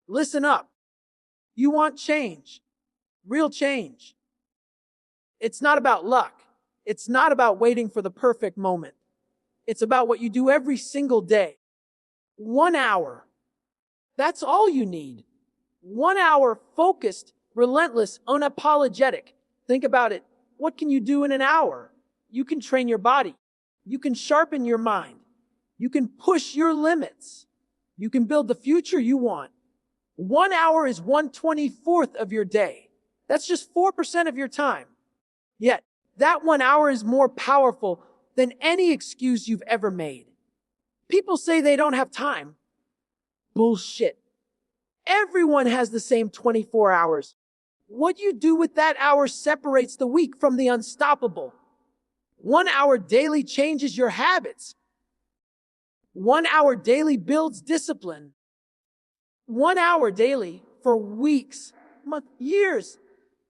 Listen up. You want change, real change. It's not about luck. It's not about waiting for the perfect moment. It's about what you do every single day. 1 hour. That's all you need. 1 hour focused, relentless, unapologetic. Think about it. What can you do in an hour? You can train your body. You can sharpen your mind. You can push your limits. You can build the future you want. 1 hour is 1/24th of your day. That's just 4% of your time. Yet, that 1 hour is more powerful than any excuse you've ever made. People say they don't have time. Bullshit. Everyone has the same 24 hours. What you do with that hour separates the weak from the unstoppable. 1 hour daily changes your habits. 1 hour daily builds discipline. 1 hour daily for weeks, months, years.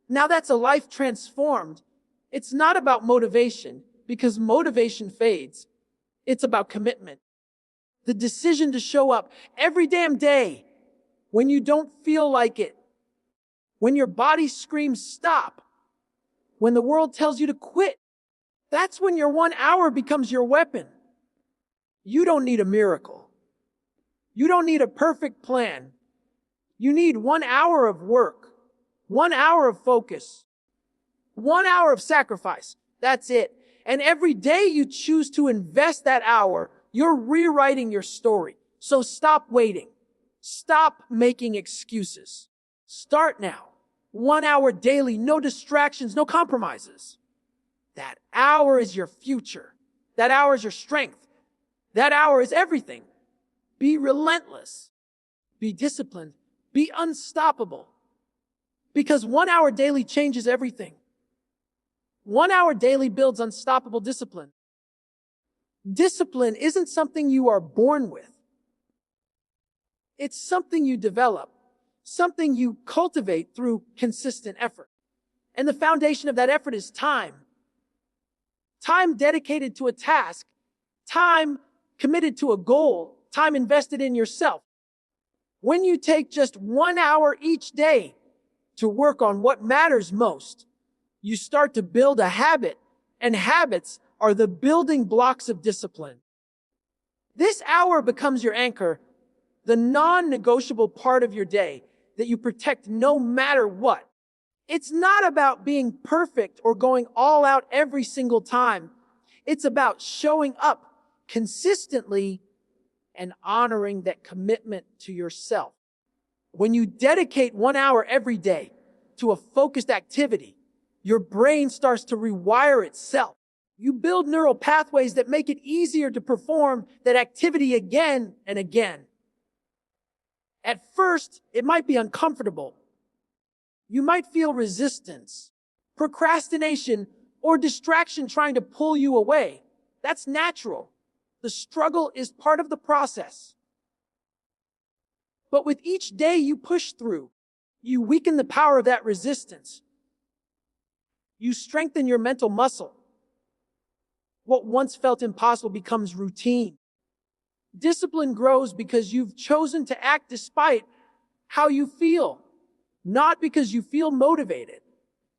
Now that's a life transformed. It's not about motivation, because motivation fades. It's about commitment. The decision to show up every damn day when you don't feel like it. When your body screams stop. When the world tells you to quit. That's when your 1 hour becomes your weapon. You don't need a miracle. You don't need a perfect plan. You need 1 hour of work. 1 hour of focus. 1 hour of sacrifice. That's it. And every day you choose to invest that hour, you're rewriting your story. So stop waiting. Stop making excuses. Start now. 1 hour daily, no distractions, no compromises. That hour is your future. That hour is your strength. That hour is everything. Be relentless. Be disciplined. Be unstoppable. Because 1 hour daily changes everything. 1 hour daily builds unstoppable discipline. Discipline isn't something you are born with. It's something you develop, something you cultivate through consistent effort. And the foundation of that effort is time. Time dedicated to a task, time committed to a goal, time invested in yourself. When you take just 1 hour each day to work on what matters most, you start to build a habit, and habits are the building blocks of discipline. This hour becomes your anchor, the non-negotiable part of your day that you protect no matter what. It's not about being perfect or going all out every single time. It's about showing up consistently and honoring that commitment to yourself. When you dedicate 1 hour every day to a focused activity, your brain starts to rewire itself. You build neural pathways that make it easier to perform that activity again and again. At first, it might be uncomfortable. You might feel resistance, procrastination, or distraction trying to pull you away. That's natural. The struggle is part of the process. But with each day you push through, you weaken the power of that resistance. You strengthen your mental muscle. What once felt impossible becomes routine. Discipline grows because you've chosen to act despite how you feel, not because you feel motivated.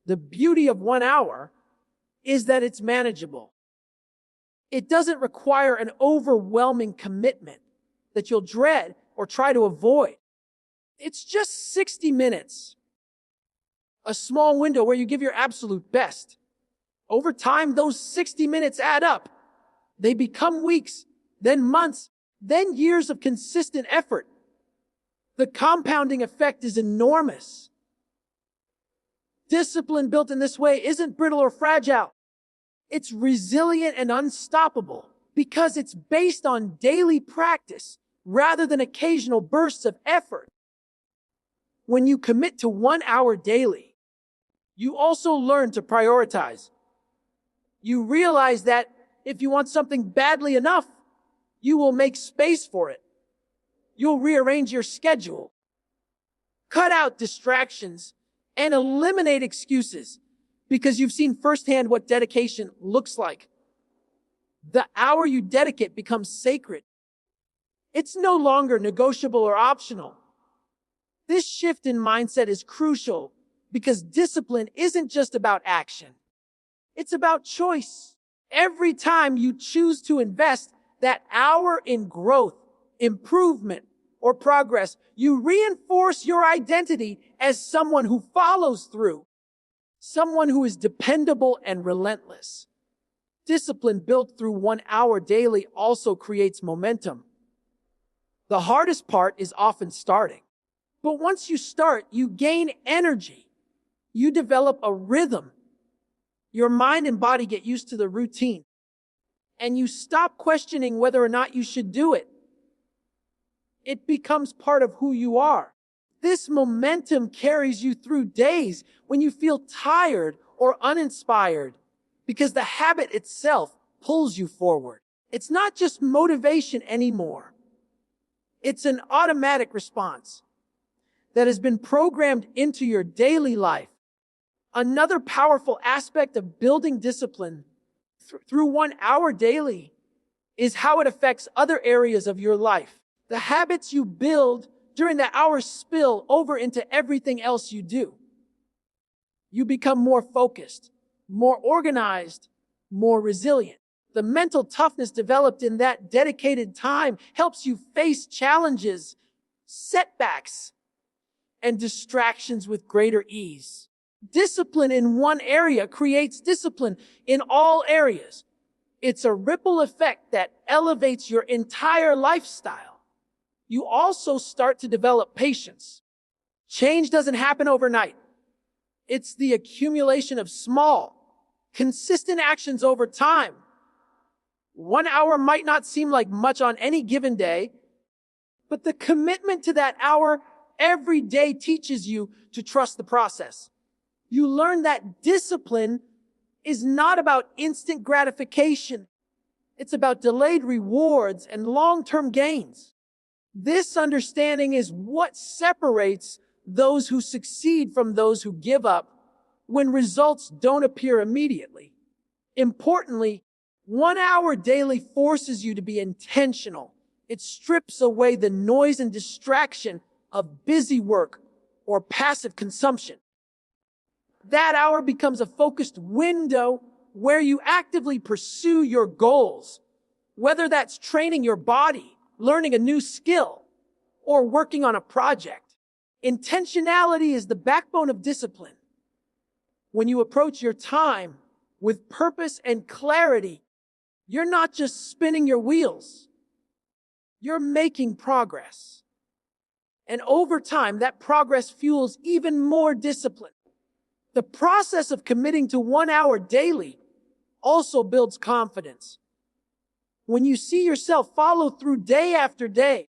The beauty of 1 hour is that it's manageable. It doesn't require an overwhelming commitment that you'll dread or try to avoid. It's just 60 minutes. A small window where you give your absolute best. Over time, those 60 minutes add up. They become weeks, then months, then years of consistent effort. The compounding effect is enormous. Discipline built in this way isn't brittle or fragile. It's resilient and unstoppable because it's based on daily practice rather than occasional bursts of effort. When you commit to 1 hour daily, you also learn to prioritize. You realize that if you want something badly enough, you will make space for it. You'll rearrange your schedule, cut out distractions, and eliminate excuses because you've seen firsthand what dedication looks like. The hour you dedicate becomes sacred. It's no longer negotiable or optional. This shift in mindset is crucial because discipline isn't just about action. It's about choice. Every time you choose to invest that hour in growth, improvement, or progress, you reinforce your identity as someone who follows through, someone who is dependable and relentless. Discipline built through 1 hour daily also creates momentum. The hardest part is often starting. But once you start, you gain energy. You develop a rhythm. Your mind and body get used to the routine. And you stop questioning whether or not you should do it. It becomes part of who you are. This momentum carries you through days when you feel tired or uninspired because the habit itself pulls you forward. It's not just motivation anymore. It's an automatic response that has been programmed into your daily life. Another powerful aspect of building discipline through 1 hour daily is how it affects other areas of your life. The habits you build during the hour spill over into everything else you do. You become more focused, more organized, more resilient. The mental toughness developed in that dedicated time helps you face challenges, setbacks, and distractions with greater ease. Discipline in one area creates discipline in all areas. It's a ripple effect that elevates your entire lifestyle. You also start to develop patience. Change doesn't happen overnight. It's the accumulation of small, consistent actions over time. 1 hour might not seem like much on any given day, but the commitment to that hour every day teaches you to trust the process. You learn that discipline is not about instant gratification. It's about delayed rewards and long-term gains. This understanding is what separates those who succeed from those who give up when results don't appear immediately. Importantly, 1 hour daily forces you to be intentional. It strips away the noise and distraction of busy work or passive consumption. That hour becomes a focused window where you actively pursue your goals, whether that's training your body, learning a new skill, or working on a project. Intentionality is the backbone of discipline. When you approach your time with purpose and clarity, you're not just spinning your wheels. You're making progress. And over time, that progress fuels even more discipline. The process of committing to 1 hour daily also builds confidence. When you see yourself follow through day after day,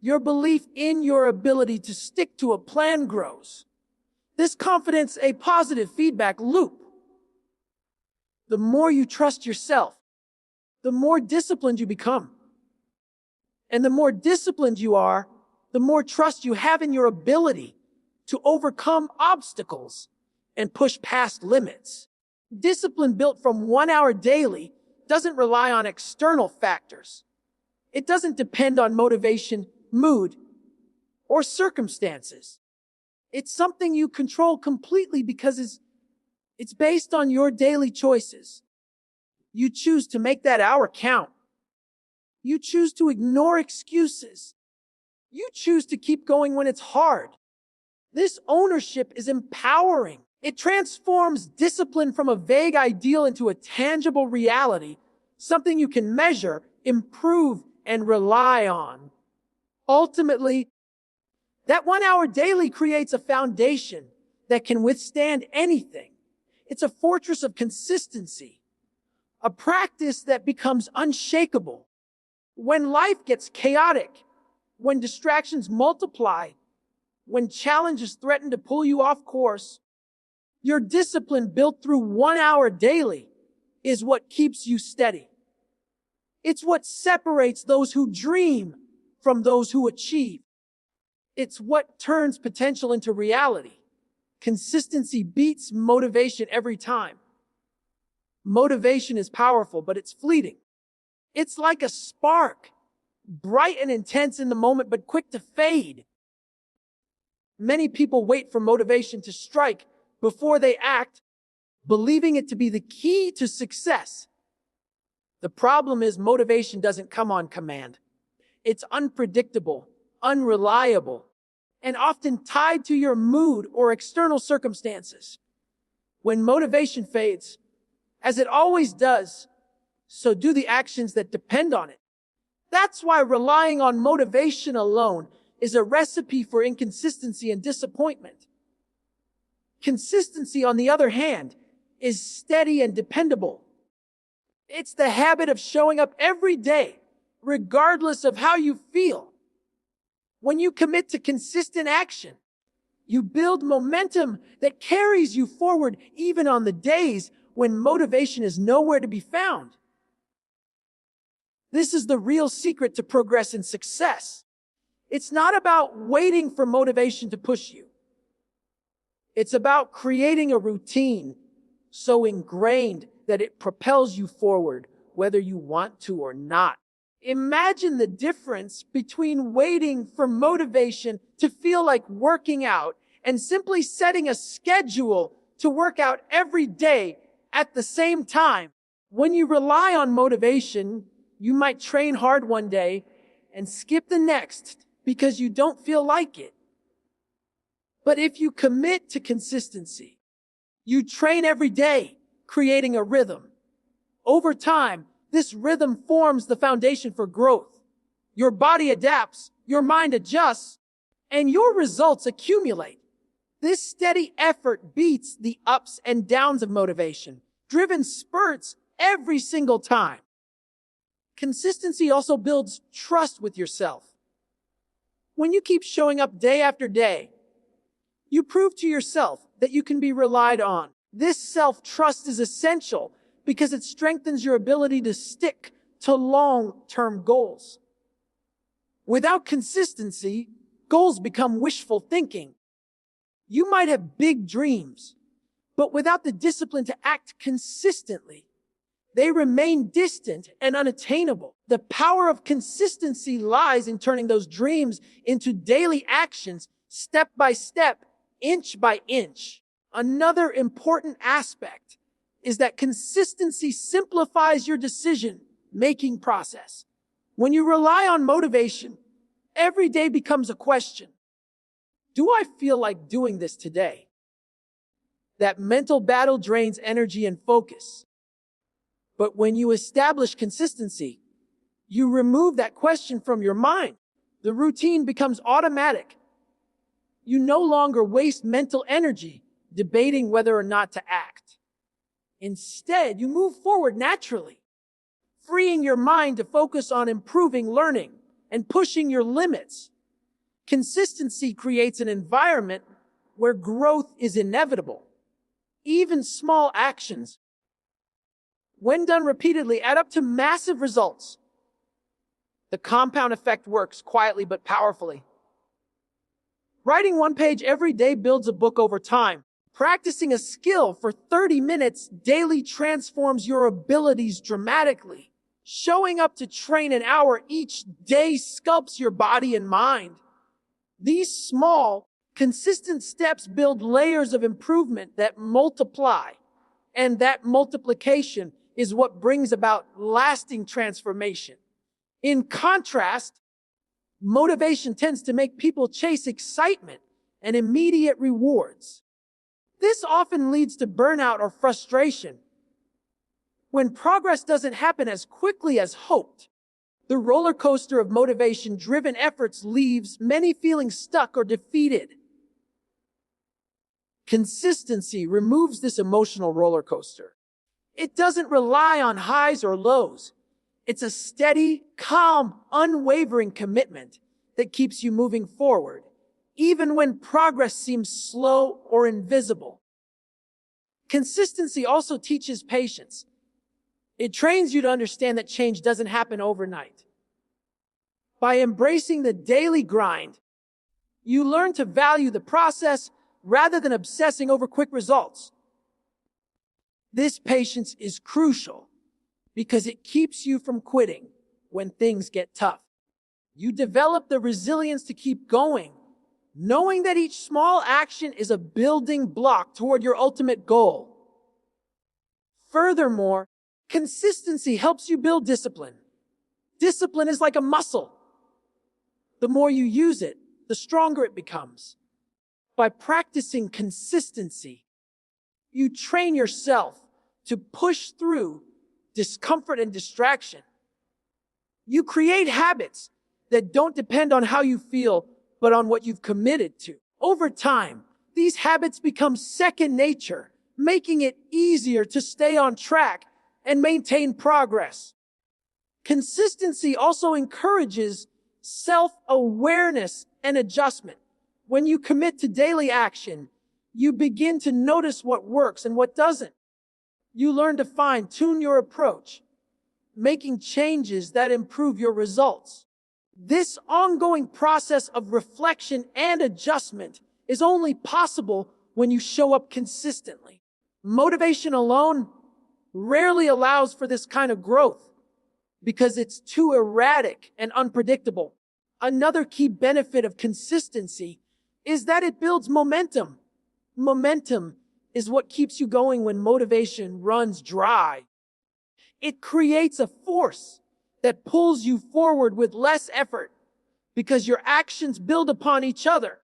your belief in your ability to stick to a plan grows. This confidence is a positive feedback loop. The more you trust yourself, the more disciplined you become. And the more disciplined you are, the more trust you have in your ability to overcome obstacles and push past limits. Discipline built from 1 hour daily doesn't rely on external factors. It doesn't depend on motivation, mood, or circumstances. It's something you control completely because it's based on your daily choices. You choose to make that hour count. You choose to ignore excuses. You choose to keep going when it's hard. This ownership is empowering. It transforms discipline from a vague ideal into a tangible reality, something you can measure, improve, and rely on. Ultimately, that 1 hour daily creates a foundation that can withstand anything. It's a fortress of consistency, a practice that becomes unshakable. When life gets chaotic, when distractions multiply, when challenges threaten to pull you off course, your discipline built through 1 hour daily is what keeps you steady. It's what separates those who dream from those who achieve. It's what turns potential into reality. Consistency beats motivation every time. Motivation is powerful, but it's fleeting. It's like a spark, bright and intense in the moment, but quick to fade. Many people wait for motivation to strike before they act, believing it to be the key to success. The problem is motivation doesn't come on command. It's unpredictable, unreliable, and often tied to your mood or external circumstances. When motivation fades, as it always does, so do the actions that depend on it. That's why relying on motivation alone is a recipe for inconsistency and disappointment. Consistency, on the other hand, is steady and dependable. It's the habit of showing up every day, regardless of how you feel. When you commit to consistent action, you build momentum that carries you forward even on the days when motivation is nowhere to be found. This is the real secret to progress and success. It's not about waiting for motivation to push you. It's about creating a routine so ingrained that it propels you forward, whether you want to or not. Imagine the difference between waiting for motivation to feel like working out and simply setting a schedule to work out every day at the same time. When you rely on motivation, you might train hard one day and skip the next because you don't feel like it. But if you commit to consistency, you train every day, creating a rhythm. Over time, this rhythm forms the foundation for growth. Your body adapts, your mind adjusts, and your results accumulate. This steady effort beats the ups and downs of motivation, driven spurts every single time. Consistency also builds trust with yourself. When you keep showing up day after day, you prove to yourself that you can be relied on. This self-trust is essential because it strengthens your ability to stick to long-term goals. Without consistency, goals become wishful thinking. You might have big dreams, but without the discipline to act consistently, they remain distant and unattainable. The power of consistency lies in turning those dreams into daily actions, step by step, inch by inch. Another important aspect is that consistency simplifies your decision-making process. When you rely on motivation, every day becomes a question. Do I feel like doing this today? That mental battle drains energy and focus. But when you establish consistency, you remove that question from your mind. The routine becomes automatic. You no longer waste mental energy debating whether or not to act. Instead, you move forward naturally, freeing your mind to focus on improving learning and pushing your limits. Consistency creates an environment where growth is inevitable. Even small actions, when done repeatedly, add up to massive results. The compound effect works quietly but powerfully. Writing one page every day builds a book over time. Practicing a skill for 30 minutes daily transforms your abilities dramatically. Showing up to train an hour each day sculpts your body and mind. These small, consistent steps build layers of improvement that multiply, and that multiplication is what brings about lasting transformation. In contrast, motivation tends to make people chase excitement and immediate rewards. This often leads to burnout or frustration. When progress doesn't happen as quickly as hoped, the roller coaster of motivation-driven efforts leaves many feeling stuck or defeated. Consistency removes this emotional roller coaster. It doesn't rely on highs or lows. It's a steady, calm, unwavering commitment that keeps you moving forward, even when progress seems slow or invisible. Consistency also teaches patience. It trains you to understand that change doesn't happen overnight. By embracing the daily grind, you learn to value the process rather than obsessing over quick results. This patience is crucial because it keeps you from quitting when things get tough. You develop the resilience to keep going knowing that each small action is a building block toward your ultimate goal. Furthermore, consistency helps you build discipline. Discipline is like a muscle. The more you use it, the stronger it becomes. By practicing consistency, you train yourself to push through discomfort and distraction. You create habits that don't depend on how you feel, but on what you've committed to. Over time, these habits become second nature, making it easier to stay on track and maintain progress. Consistency also encourages self-awareness and adjustment. When you commit to daily action, you begin to notice what works and what doesn't. You learn to fine-tune your approach, making changes that improve your results. This ongoing process of reflection and adjustment is only possible when you show up consistently. Motivation alone rarely allows for this kind of growth because it's too erratic and unpredictable. Another key benefit of consistency is that it builds momentum. Momentum is what keeps you going when motivation runs dry. It creates a force that pulls you forward with less effort because your actions build upon each other.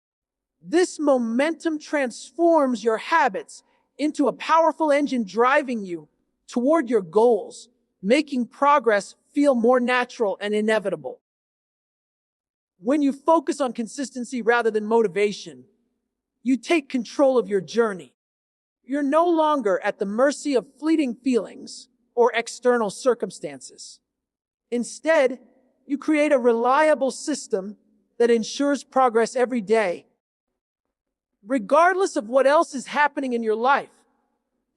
This momentum transforms your habits into a powerful engine driving you toward your goals, making progress feel more natural and inevitable. When you focus on consistency rather than motivation, you take control of your journey. You're no longer at the mercy of fleeting feelings or external circumstances. Instead, you create a reliable system that ensures progress every day. Regardless of what else is happening in your life,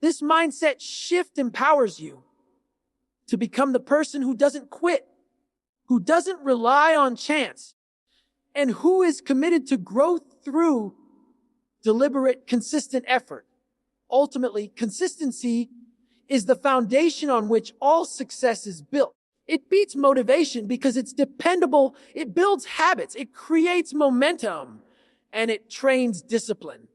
this mindset shift empowers you to become the person who doesn't quit, who doesn't rely on chance, and who is committed to growth through deliberate, consistent effort. Ultimately, consistency is the foundation on which all success is built. It beats motivation because it's dependable, it builds habits, it creates momentum, and it trains discipline.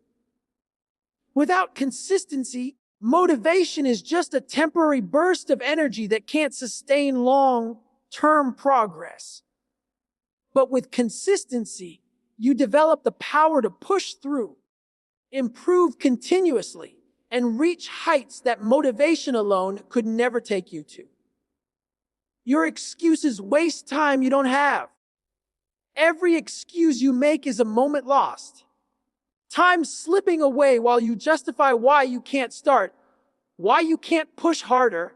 Without consistency, motivation is just a temporary burst of energy that can't sustain long-term progress. But with consistency, you develop the power to push through, improve continuously, and reach heights that motivation alone could never take you to. Your excuses waste time you don't have. Every excuse you make is a moment lost. Time slipping away while you justify why you can't start, why you can't push harder,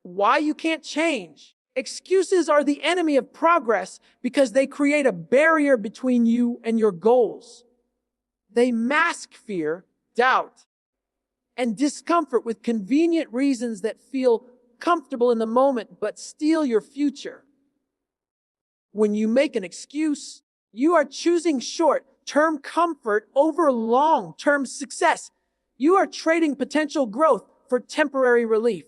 why you can't change. Excuses are the enemy of progress because they create a barrier between you and your goals. They mask fear, doubt, and discomfort with convenient reasons that feel comfortable in the moment but steal your future. When you make an excuse, you are choosing short-term comfort over long-term success. You are trading potential growth for temporary relief.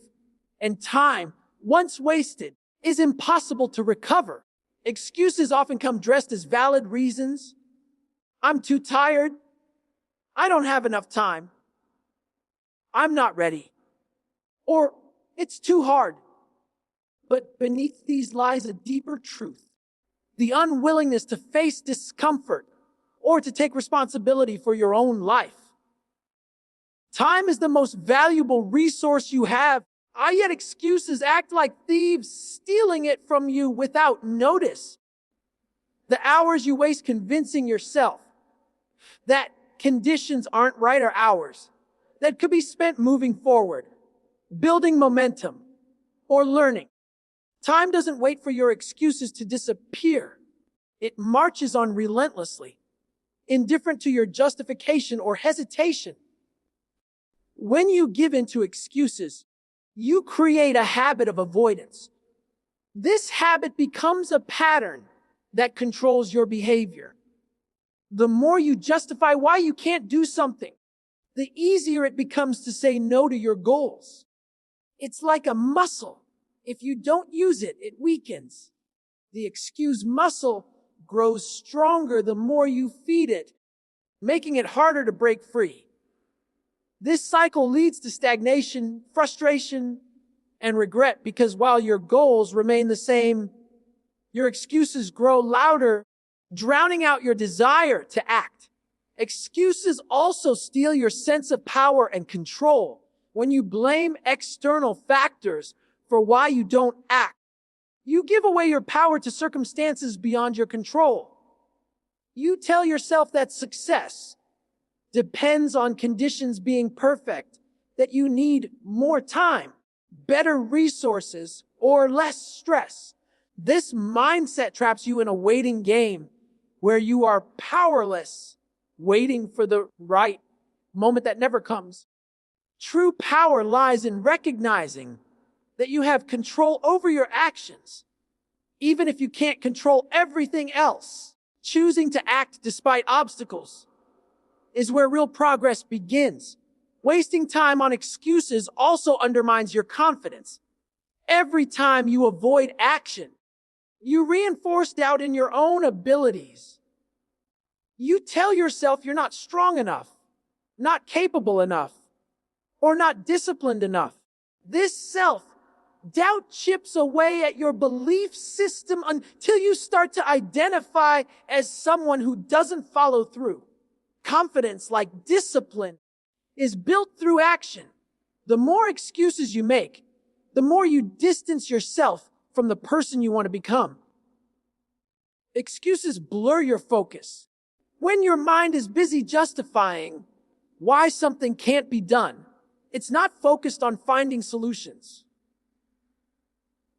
And time, once wasted, is impossible to recover. Excuses often come dressed as valid reasons. I'm too tired. I don't have enough time. I'm not ready. Or it's too hard. But beneath these lies a deeper truth. The unwillingness to face discomfort or to take responsibility for your own life. Time is the most valuable resource you have, yet excuses act like thieves, stealing it from you without notice. The hours you waste convincing yourself that conditions aren't right are hours that could be spent moving forward, building momentum, or learning. Time doesn't wait for your excuses to disappear. It marches on relentlessly, indifferent to your justification or hesitation. When you give in to excuses, you create a habit of avoidance. This habit becomes a pattern that controls your behavior. The more you justify why you can't do something, the easier it becomes to say no to your goals. It's like a muscle. If you don't use it, it weakens. The excuse muscle grows stronger the more you feed it, making it harder to break free. This cycle leads to stagnation, frustration, and regret because while your goals remain the same, your excuses grow louder, drowning out your desire to act. Excuses also steal your sense of power and control. When you blame external factors for why you don't act, you give away your power to circumstances beyond your control. You tell yourself that success depends on conditions being perfect, that you need more time, better resources, or less stress. This mindset traps you in a waiting game where you are powerless, waiting for the right moment that never comes. True power lies in recognizing that you have control over your actions, even if you can't control everything else. Choosing to act despite obstacles is where real progress begins. Wasting time on excuses also undermines your confidence. Every time you avoid action, you reinforce doubt in your own abilities. You tell yourself you're not strong enough, not capable enough, or not disciplined enough. This self-doubt chips away at your belief system until you start to identify as someone who doesn't follow through. Confidence, like discipline, is built through action. The more excuses you make, the more you distance yourself from the person you want to become. Excuses blur your focus. When your mind is busy justifying why something can't be done, it's not focused on finding solutions.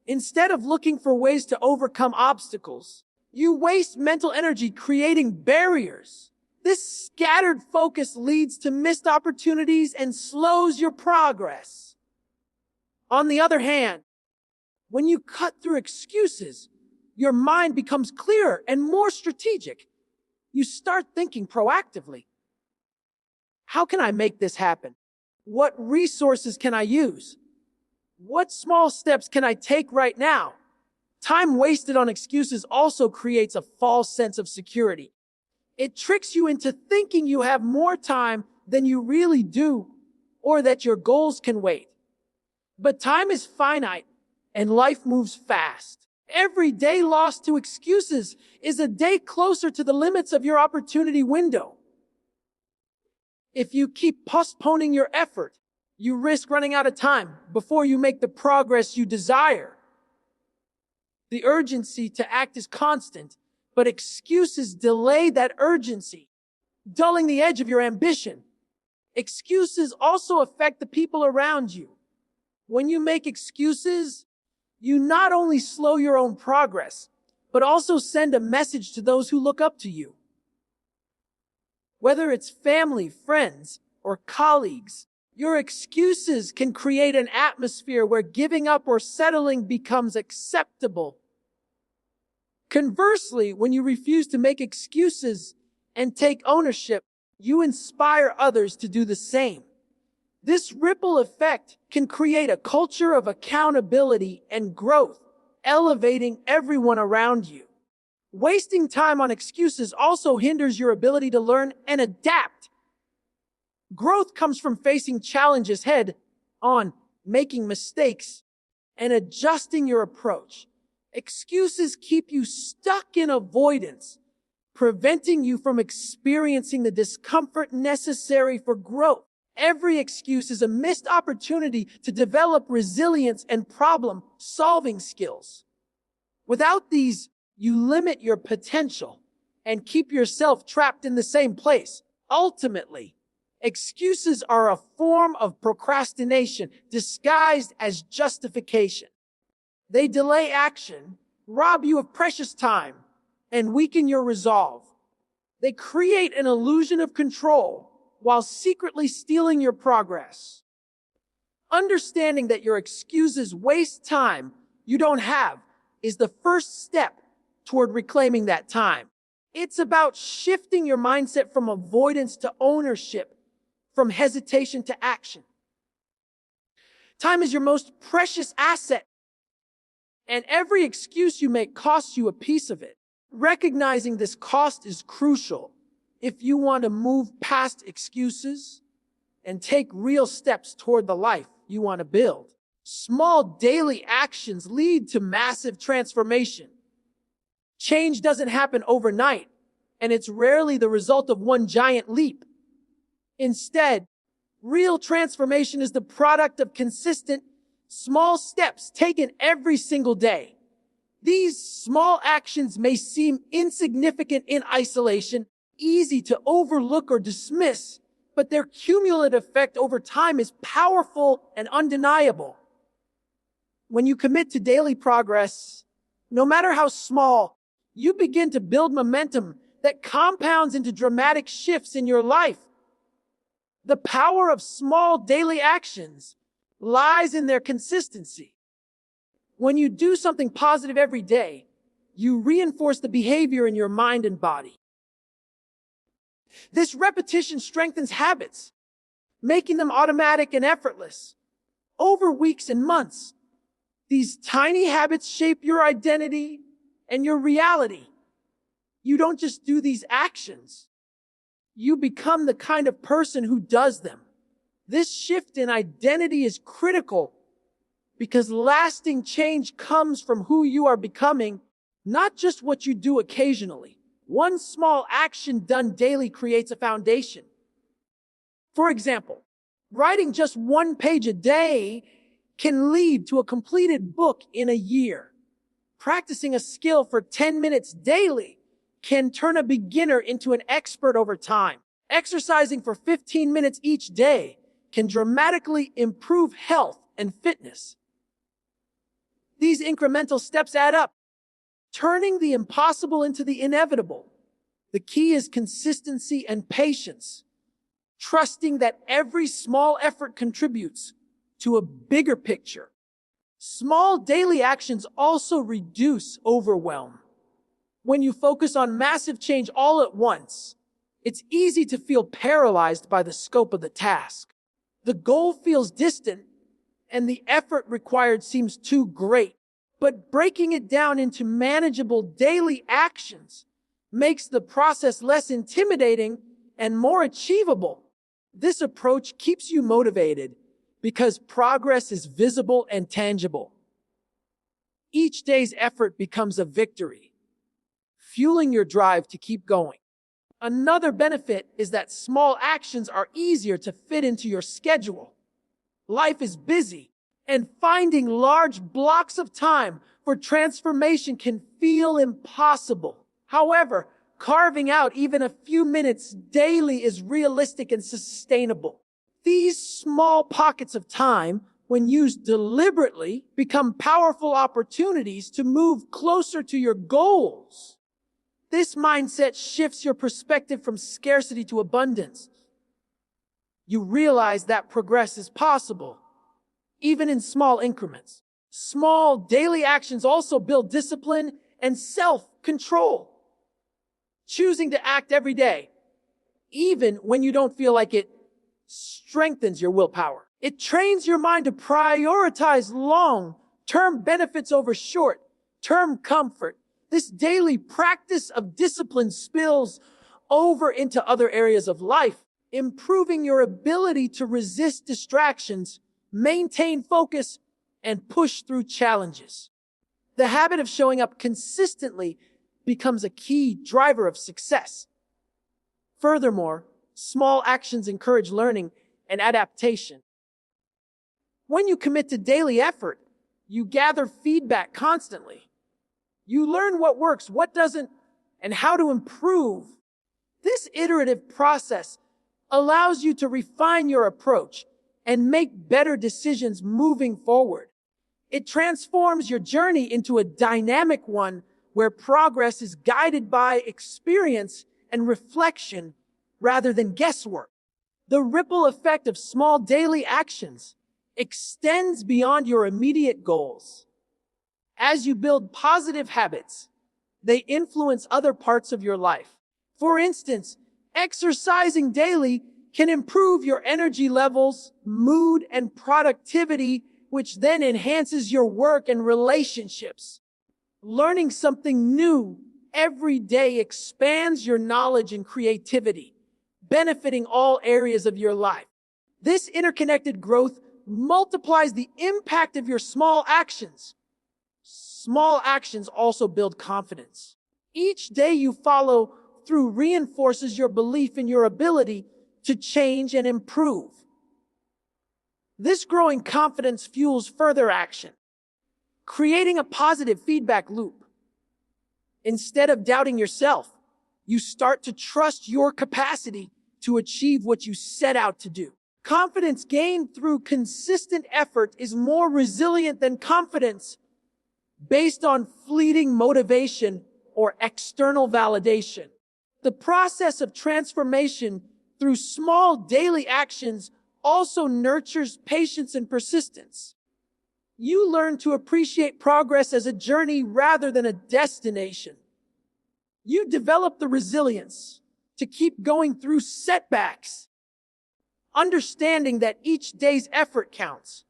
Instead of looking for ways to overcome obstacles, you waste mental energy creating barriers. This scattered focus leads to missed opportunities and slows your progress. On the other hand, when you cut through excuses, your mind becomes clearer and more strategic. You start thinking proactively. How can I make this happen? What resources can I use? What small steps can I take right now? Time wasted on excuses also creates a false sense of security. It tricks you into thinking you have more time than you really do, or that your goals can wait. But time is finite, and life moves fast. Every day lost to excuses is a day closer to the limits of your opportunity window. If you keep postponing your effort, you risk running out of time before you make the progress you desire. The urgency to act is constant, but excuses delay that urgency, dulling the edge of your ambition. Excuses also affect the people around you. When you make excuses, you not only slow your own progress, but also send a message to those who look up to you. Whether it's family, friends, or colleagues, your excuses can create an atmosphere where giving up or settling becomes acceptable. Conversely, when you refuse to make excuses and take ownership, you inspire others to do the same. This ripple effect can create a culture of accountability and growth, elevating everyone around you. Wasting time on excuses also hinders your ability to learn and adapt. Growth comes from facing challenges head on, making mistakes, and adjusting your approach. Excuses keep you stuck in avoidance, preventing you from experiencing the discomfort necessary for growth. Every excuse is a missed opportunity to develop resilience and problem-solving skills. Without these, you limit your potential and keep yourself trapped in the same place. Ultimately, excuses are a form of procrastination disguised as justification. They delay action, rob you of precious time, and weaken your resolve. They create an illusion of control while secretly stealing your progress. Understanding that your excuses waste time you don't have is the first step toward reclaiming that time. It's about shifting your mindset from avoidance to ownership, from hesitation to action. Time is your most precious asset, and every excuse you make costs you a piece of it. Recognizing this cost is crucial. If you want to move past excuses and take real steps toward the life you want to build, small daily actions lead to massive transformation. Change doesn't happen overnight, and it's rarely the result of one giant leap. Instead, real transformation is the product of consistent, small steps taken every single day. These small actions may seem insignificant in isolation, easy to overlook or dismiss, but their cumulative effect over time is powerful and undeniable. When you commit to daily progress, no matter how small, you begin to build momentum that compounds into dramatic shifts in your life. The power of small daily actions lies in their consistency. When you do something positive every day, you reinforce the behavior in your mind and body. This repetition strengthens habits, making them automatic and effortless. Over weeks and months, these tiny habits shape your identity and your reality. You don't just do these actions. You become the kind of person who does them. This shift in identity is critical because lasting change comes from who you are becoming, not just what you do occasionally. One small action done daily creates a foundation. For example, writing just 1 page a day can lead to a completed book in a year. Practicing a skill for 10 minutes daily can turn a beginner into an expert over time. Exercising for 15 minutes each day can dramatically improve health and fitness. These incremental steps add up, turning the impossible into the inevitable. The key is consistency and patience, trusting that every small effort contributes to a bigger picture. Small daily actions also reduce overwhelm. When you focus on massive change all at once, it's easy to feel paralyzed by the scope of the task. The goal feels distant, and the effort required seems too great. But breaking it down into manageable daily actions makes the process less intimidating and more achievable. This approach keeps you motivated because progress is visible and tangible. Each day's effort becomes a victory, fueling your drive to keep going. Another benefit is that small actions are easier to fit into your schedule. Life is busy, and finding large blocks of time for transformation can feel impossible. However, carving out even a few minutes daily is realistic and sustainable. These small pockets of time, when used deliberately, become powerful opportunities to move closer to your goals. This mindset shifts your perspective from scarcity to abundance. You realize that progress is possible, even in small increments. Small daily actions also build discipline and self-control. Choosing to act every day, even when you don't feel like it, strengthens your willpower. It trains your mind to prioritize long-term benefits over short-term comfort. This daily practice of discipline spills over into other areas of life, improving your ability to resist distractions, maintain focus, and push through challenges. The habit of showing up consistently becomes a key driver of success. Furthermore, small actions encourage learning and adaptation. When you commit to daily effort, you gather feedback constantly. You learn what works, what doesn't, and how to improve. This iterative process allows you to refine your approach and make better decisions moving forward. It transforms your journey into a dynamic one where progress is guided by experience and reflection rather than guesswork. The ripple effect of small daily actions extends beyond your immediate goals. As you build positive habits, they influence other parts of your life. For instance, exercising daily can improve your energy levels, mood, and productivity, which then enhances your work and relationships. Learning something new every day expands your knowledge and creativity, benefiting all areas of your life. This interconnected growth multiplies the impact of your small actions. Small actions also build confidence. Each day you follow through reinforces your belief in your ability to change and improve. This growing confidence fuels further action, creating a positive feedback loop. Instead of doubting yourself, you start to trust your capacity to achieve what you set out to do. Confidence gained through consistent effort is more resilient than confidence based on fleeting motivation or external validation. The process of transformation through small daily actions also nurtures patience and persistence. You learn to appreciate progress as a journey rather than a destination. You develop the resilience to keep going through setbacks, understanding that each day's effort counts,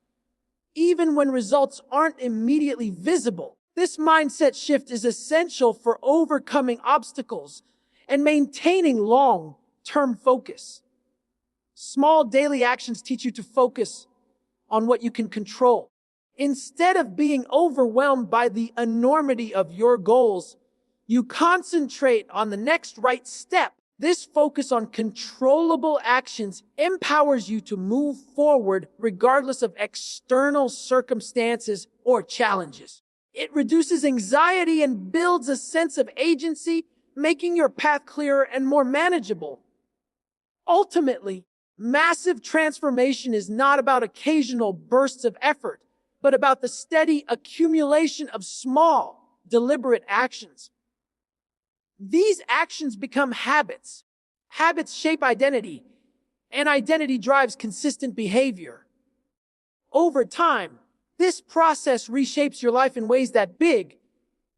even when results aren't immediately visible. This mindset shift is essential for overcoming obstacles and maintaining long-term focus. Small daily actions teach you to focus on what you can control. Instead of being overwhelmed by the enormity of your goals, you concentrate on the next right step. This focus on controllable actions empowers you to move forward regardless of external circumstances or challenges. It reduces anxiety and builds a sense of agency, making your path clearer and more manageable. Ultimately, massive transformation is not about occasional bursts of effort, but about the steady accumulation of small, deliberate actions. These actions become habits. Habits shape identity, and identity drives consistent behavior. Over time, this process reshapes your life in ways that big,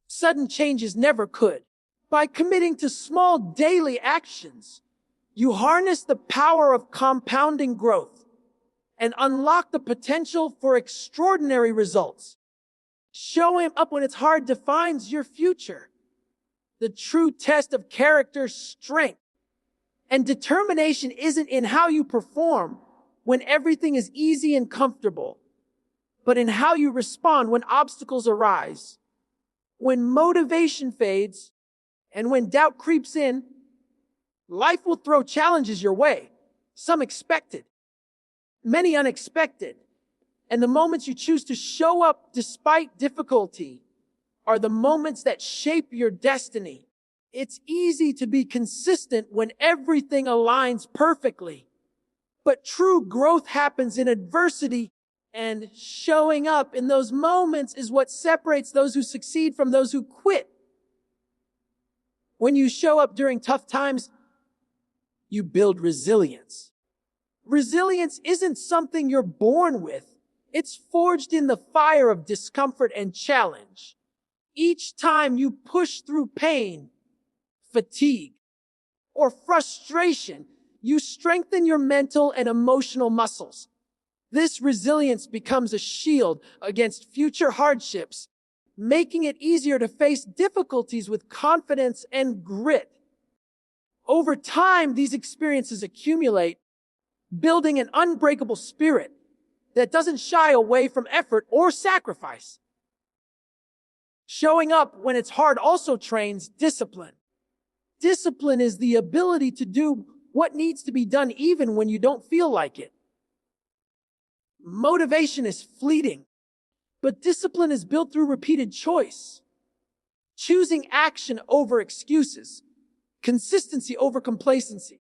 sudden changes never could. By committing to small daily actions, you harness the power of compounding growth and unlock the potential for extraordinary results. Showing up when it's hard defines your future. The true test of character, strength, and determination isn't in how you perform when everything is easy and comfortable, but in how you respond when obstacles arise, when motivation fades, and when doubt creeps in. Life will throw challenges your way, some expected, many unexpected, and the moments you choose to show up despite difficulty are the moments that shape your destiny. It's easy to be consistent when everything aligns perfectly, but true growth happens in adversity, and showing up in those moments is what separates those who succeed from those who quit. When you show up during tough times, you build resilience. Resilience isn't something you're born with. It's forged in the fire of discomfort and challenge. Each time you push through pain, fatigue, or frustration, you strengthen your mental and emotional muscles. This resilience becomes a shield against future hardships, making it easier to face difficulties with confidence and grit. Over time, these experiences accumulate, building an unbreakable spirit that doesn't shy away from effort or sacrifice. Showing up when it's hard also trains discipline. Discipline is the ability to do what needs to be done even when you don't feel like it. Motivation is fleeting, but discipline is built through repeated choice. Choosing action over excuses, consistency over complacency.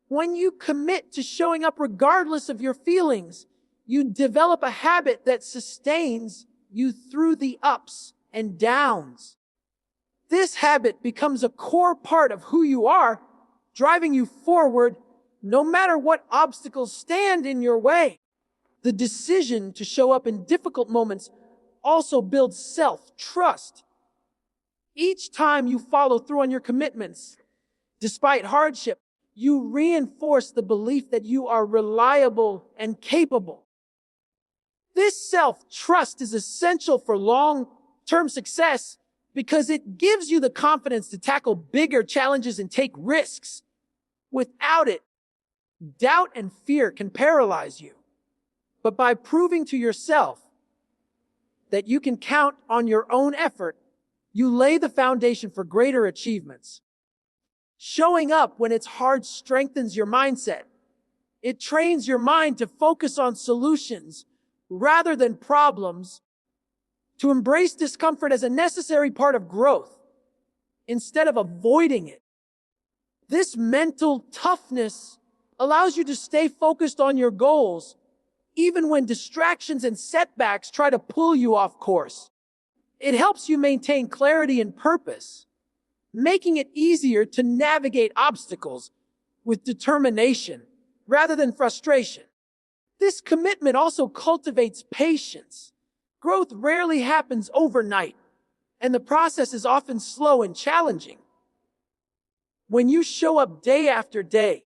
When you commit to showing up regardless of your feelings, you develop a habit that sustains you through the ups and downs. This habit becomes a core part of who you are, driving you forward no matter what obstacles stand in your way. The decision to show up in difficult moments also builds self-trust. Each time you follow through on your commitments, despite hardship, you reinforce the belief that you are reliable and capable. This self-trust is essential for long-term success because it gives you the confidence to tackle bigger challenges and take risks. Without it, doubt and fear can paralyze you. But by proving to yourself that you can count on your own effort, you lay the foundation for greater achievements. Showing up when it's hard strengthens your mindset. It trains your mind to focus on solutions rather than problems, to embrace discomfort as a necessary part of growth instead of avoiding it. This mental toughness allows you to stay focused on your goals, even when distractions and setbacks try to pull you off course. It helps you maintain clarity and purpose, making it easier to navigate obstacles with determination rather than frustration. This commitment also cultivates patience. Growth rarely happens overnight, and the process is often slow and challenging. When you show up day after day,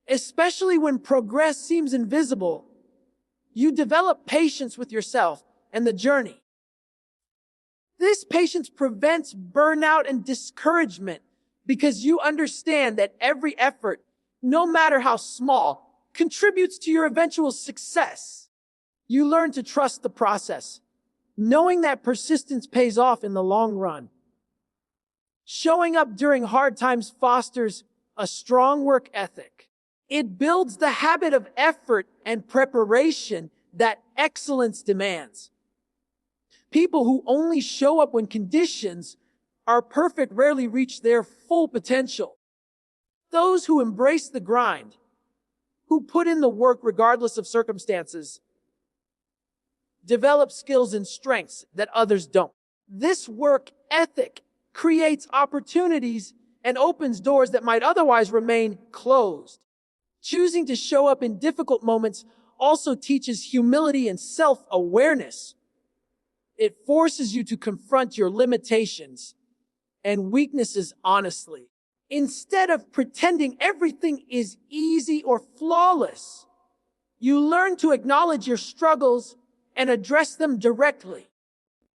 especially when progress seems invisible, you develop patience with yourself and the journey. This patience prevents burnout and discouragement because you understand that every effort, no matter how small, contributes to your eventual success. You learn to trust the process, knowing that persistence pays off in the long run. Showing up during hard times fosters a strong work ethic. It builds the habit of effort and preparation that excellence demands. People who only show up when conditions are perfect rarely reach their full potential. Those who embrace the grind, who put in the work regardless of circumstances, develop skills and strengths that others don't. This work ethic creates opportunities and opens doors that might otherwise remain closed. Choosing to show up in difficult moments also teaches humility and self-awareness. It forces you to confront your limitations and weaknesses honestly. Instead of pretending everything is easy or flawless, you learn to acknowledge your struggles and address them directly.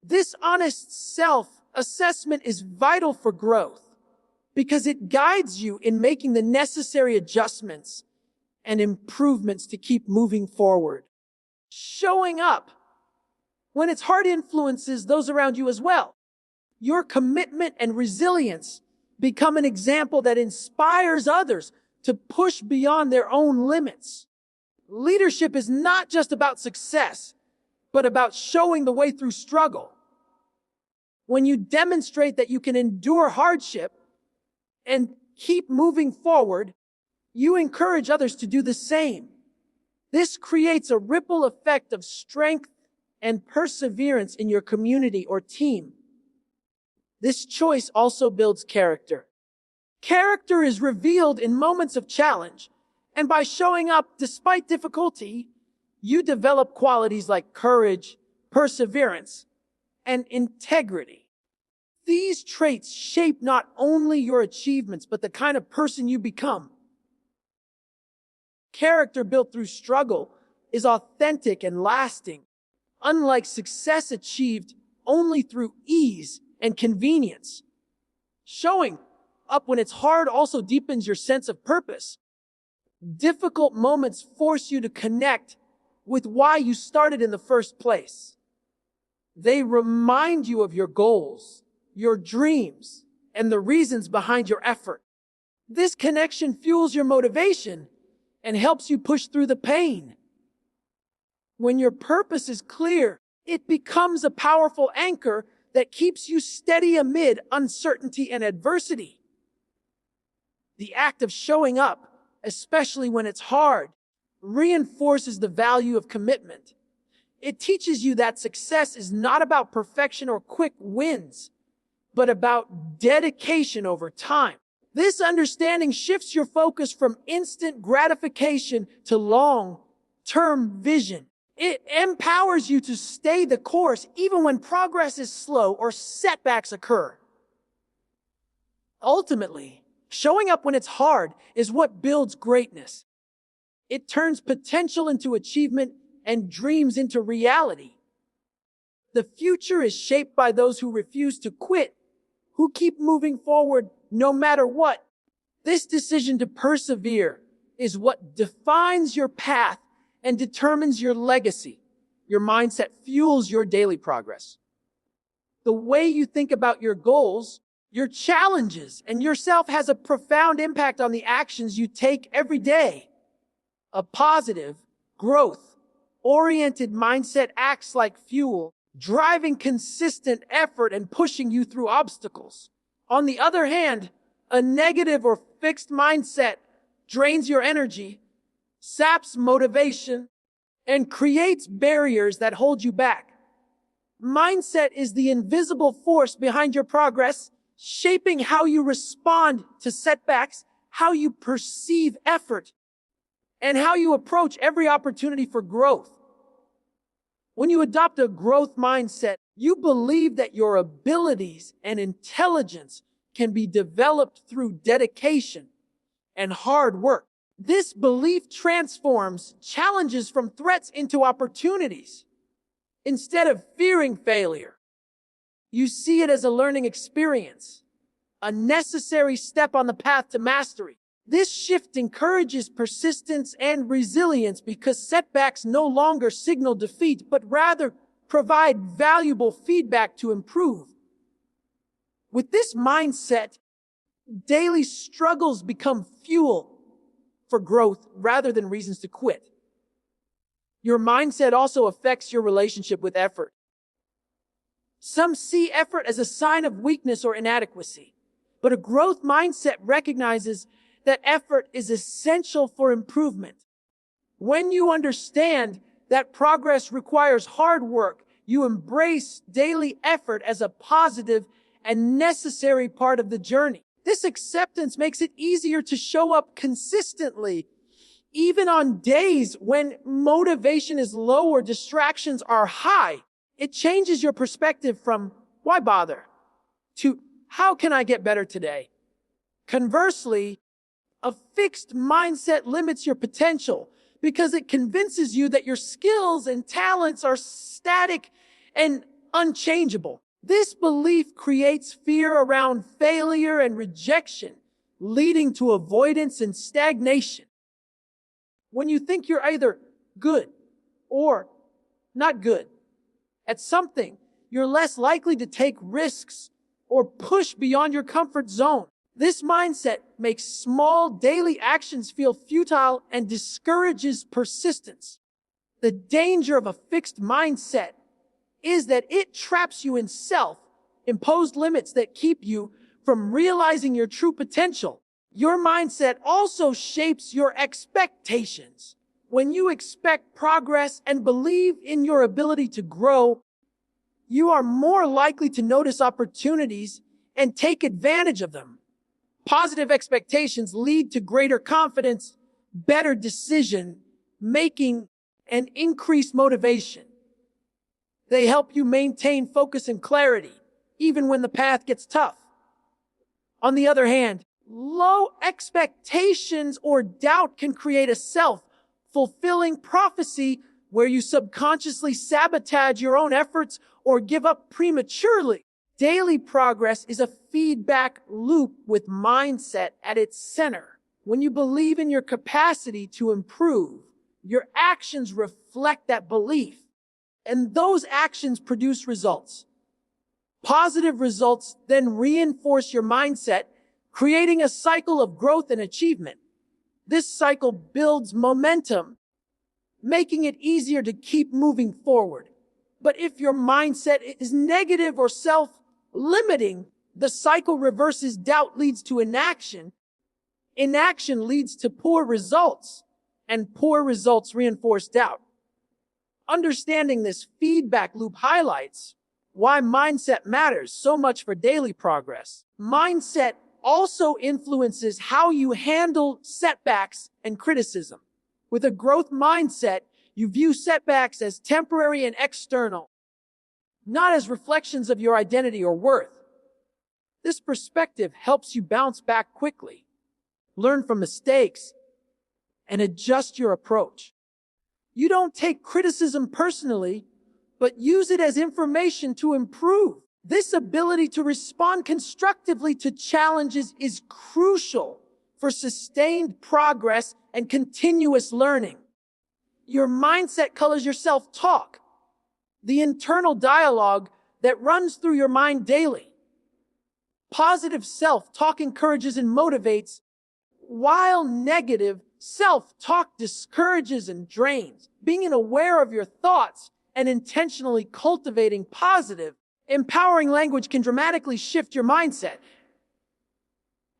This honest self-assessment is vital for growth because it guides you in making the necessary adjustments and improvements to keep moving forward. Showing up when it's hard influences those around you as well. Your commitment and resilience become an example that inspires others to push beyond their own limits. Leadership is not just about success, but about showing the way through struggle. When you demonstrate that you can endure hardship and keep moving forward, you encourage others to do the same. This creates a ripple effect of strength and perseverance in your community or team. This choice also builds character. Character is revealed in moments of challenge, and by showing up despite difficulty, you develop qualities like courage, perseverance, and integrity. These traits shape not only your achievements, but the kind of person you become. Character built through struggle is authentic and lasting, unlike success achieved only through ease and convenience. Showing up when it's hard also deepens your sense of purpose. Difficult moments force you to connect with why you started in the first place. They remind you of your goals, your dreams, and the reasons behind your effort. This connection fuels your motivation and helps you push through the pain. When your purpose is clear, it becomes a powerful anchor that keeps you steady amid uncertainty and adversity. The act of showing up, especially when it's hard, reinforces the value of commitment. It teaches you that success is not about perfection or quick wins, but about dedication over time. This understanding shifts your focus from instant gratification to long-term vision. It empowers you to stay the course even when progress is slow or setbacks occur. Ultimately, showing up when it's hard is what builds greatness. It turns potential into achievement and dreams into reality. The future is shaped by those who refuse to quit, who keep moving forward no matter what. This decision to persevere is what defines your path and determines your legacy. Your mindset fuels your daily progress. The way you think about your goals, your challenges, and yourself has a profound impact on the actions you take every day. A positive, growth-oriented mindset acts like fuel, driving consistent effort and pushing you through obstacles. On the other hand, a negative or fixed mindset drains your energy, saps motivation, and creates barriers that hold you back. Mindset is the invisible force behind your progress, shaping how you respond to setbacks, how you perceive effort, and how you approach every opportunity for growth. When you adopt a growth mindset, you believe that your abilities and intelligence can be developed through dedication and hard work. This belief transforms challenges from threats into opportunities. Instead of fearing failure, you see it as a learning experience, a necessary step on the path to mastery. This shift encourages persistence and resilience because setbacks no longer signal defeat, but rather provide valuable feedback to improve. With this mindset, daily struggles become fuel for growth rather than reasons to quit. Your mindset also affects your relationship with effort. Some see effort as a sign of weakness or inadequacy, but a growth mindset recognizes that effort is essential for improvement. When you understand that progress requires hard work, you embrace daily effort as a positive and necessary part of the journey. This acceptance makes it easier to show up consistently, even on days when motivation is low or distractions are high. It changes your perspective from "why bother?" to "how can I get better today?" Conversely, a fixed mindset limits your potential because it convinces you that your skills and talents are static and unchangeable. This belief creates fear around failure and rejection, leading to avoidance and stagnation. When you think you're either good or not good at something, you're less likely to take risks or push beyond your comfort zone. This mindset makes small daily actions feel futile and discourages persistence. The danger of a fixed mindset is that it traps you in self-imposed limits that keep you from realizing your true potential. Your mindset also shapes your expectations. When you expect progress and believe in your ability to grow, you are more likely to notice opportunities and take advantage of them. Positive expectations lead to greater confidence, better decision making, and increased motivation. They help you maintain focus and clarity, even when the path gets tough. On the other hand, low expectations or doubt can create a self-fulfilling prophecy where you subconsciously sabotage your own efforts or give up prematurely. Daily progress is a feedback loop with mindset at its center. When you believe in your capacity to improve, your actions reflect that belief, and those actions produce results. Positive results then reinforce your mindset, creating a cycle of growth and achievement. This cycle builds momentum, making it easier to keep moving forward. But if your mindset is negative or self-limiting, the cycle reverses. Doubt leads to inaction. Inaction leads to poor results, and poor results reinforce doubt. Understanding this feedback loop highlights why mindset matters so much for daily progress. Mindset also influences how you handle setbacks and criticism. With a growth mindset, you view setbacks as temporary and external, not as reflections of your identity or worth. This perspective helps you bounce back quickly, learn from mistakes, and adjust your approach. You don't take criticism personally, but use it as information to improve. This ability to respond constructively to challenges is crucial for sustained progress and continuous learning. Your mindset colors your self-talk, the internal dialogue that runs through your mind daily. Positive self-talk encourages and motivates, while negative self-talk discourages and drains. Being aware of your thoughts and intentionally cultivating positive, empowering language can dramatically shift your mindset.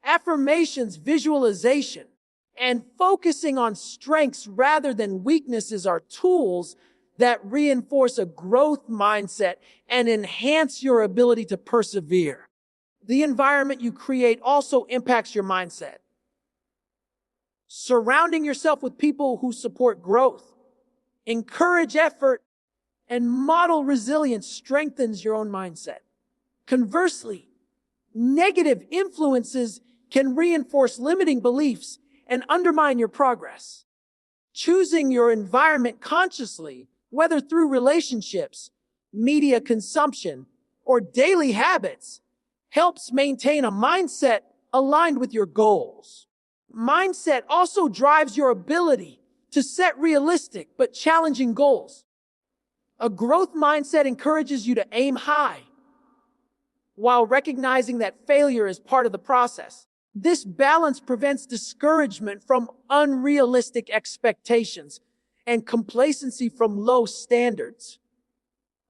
Affirmations, visualization, and focusing on strengths rather than weaknesses are tools that reinforce a growth mindset and enhance your ability to persevere. The environment you create also impacts your mindset. Surrounding yourself with people who support growth, encourage effort, and model resilience strengthens your own mindset. Conversely, negative influences can reinforce limiting beliefs and undermine your progress. Choosing your environment consciously, whether through relationships, media consumption, or daily habits, helps maintain a mindset aligned with your goals. Mindset also drives your ability to set realistic but challenging goals. A growth mindset encourages you to aim high, while recognizing that failure is part of the process. This balance prevents discouragement from unrealistic expectations and complacency from low standards.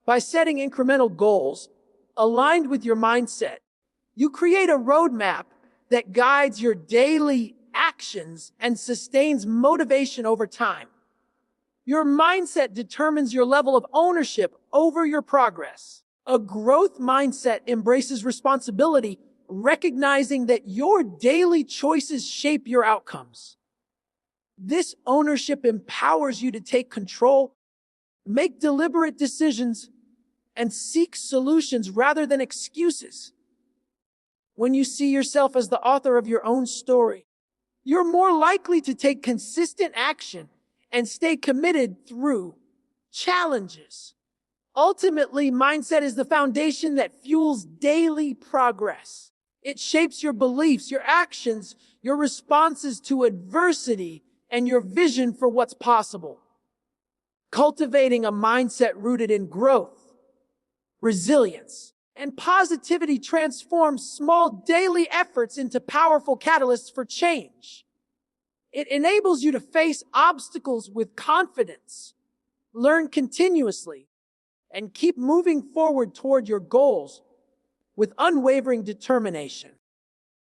By setting incremental goals aligned with your mindset, you create a roadmap that guides your daily actions and sustains motivation over time. Your mindset determines your level of ownership over your progress. A growth mindset embraces responsibility, recognizing that your daily choices shape your outcomes. This ownership empowers you to take control, make deliberate decisions, and seek solutions rather than excuses. When you see yourself as the author of your own story, you're more likely to take consistent action and stay committed through challenges. Ultimately, mindset is the foundation that fuels daily progress. It shapes your beliefs, your actions, your responses to adversity, and your vision for what's possible. Cultivating a mindset rooted in growth, resilience, and positivity transforms small daily efforts into powerful catalysts for change. It enables you to face obstacles with confidence, learn continuously, and keep moving forward toward your goals with unwavering determination.